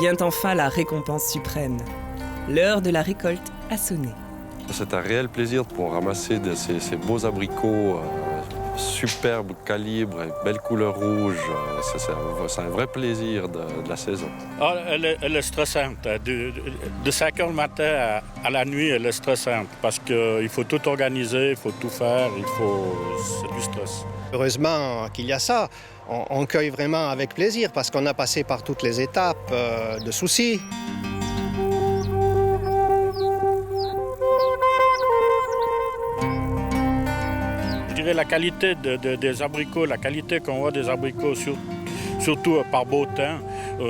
Vient enfin la récompense suprême. L'heure de la récolte a sonné. C'est un réel plaisir pour ramasser ces beaux abricots, superbe calibre, et belle couleur rouge. C'est un vrai plaisir de la saison. Ah, elle est stressante. De 5 heures le matin à la nuit, elle est stressante parce qu'il faut tout organiser, il faut tout faire, c'est du stress. Heureusement qu'il y a ça. On cueille vraiment avec plaisir parce qu'on a passé par toutes les étapes de soucis. Je dirais la qualité des abricots, la qualité qu'on voit des abricots, surtout par beau temps,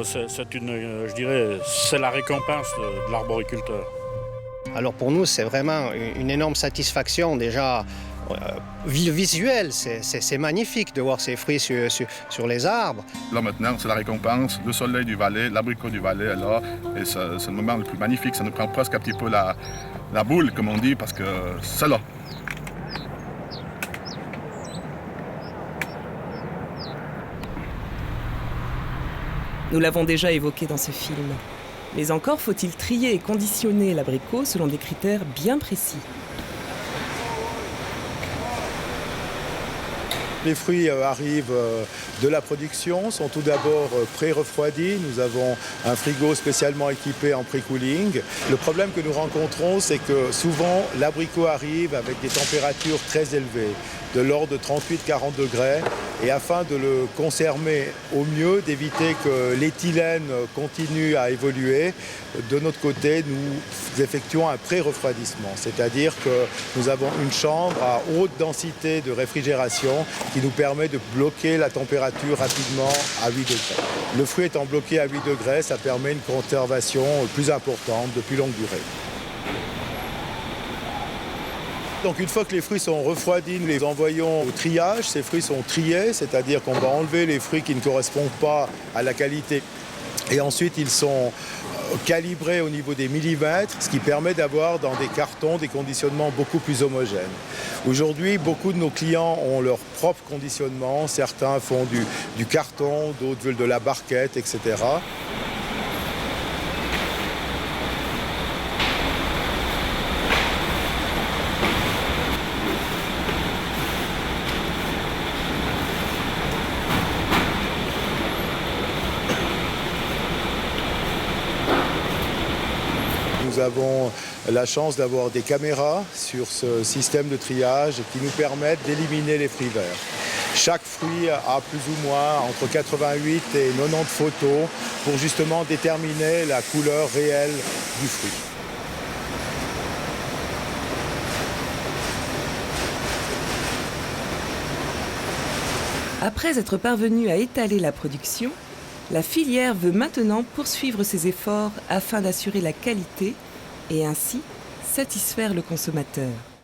c'est la récompense de l'arboriculteur. Alors pour nous, c'est vraiment une énorme satisfaction déjà visuelle. C'est magnifique de voir ces fruits sur les arbres. Là maintenant, c'est la récompense, le soleil du Valais, l'abricot du Valais est là. Et c'est le moment le plus magnifique. Ça nous prend presque un petit peu la boule, comme on dit, parce que c'est là. Nous l'avons déjà évoqué dans ce film. Mais encore faut-il trier et conditionner l'abricot selon des critères bien précis. Les fruits arrivent de la production, sont tout d'abord pré-refroidis. Nous avons un frigo spécialement équipé en pré-cooling. Le problème que nous rencontrons, c'est que souvent l'abricot arrive avec des températures très élevées, de l'ordre de 38-40 degrés. Et afin de le conserver au mieux, d'éviter que l'éthylène continue à évoluer, de notre côté, nous effectuons un pré-refroidissement. C'est-à-dire que nous avons une chambre à haute densité de réfrigération qui nous permet de bloquer la température rapidement à 8 degrés. Le fruit étant bloqué à 8 degrés, ça permet une conservation plus importante, de plus longue durée. Donc une fois que les fruits sont refroidis, nous les envoyons au triage. Ces fruits sont triés, c'est-à-dire qu'on va enlever les fruits qui ne correspondent pas à la qualité. Et ensuite, ils sont calibrés au niveau des millimètres, ce qui permet d'avoir dans des cartons des conditionnements beaucoup plus homogènes. Aujourd'hui, beaucoup de nos clients ont leur propre conditionnement. Certains font du carton, d'autres veulent de la barquette, etc. Nous avons la chance d'avoir des caméras sur ce système de triage qui nous permettent d'éliminer les fruits verts. Chaque fruit a plus ou moins entre 88 et 90 photos pour justement déterminer la couleur réelle du fruit. Après être parvenue à étaler la production, la filière veut maintenant poursuivre ses efforts afin d'assurer la qualité et ainsi satisfaire le consommateur.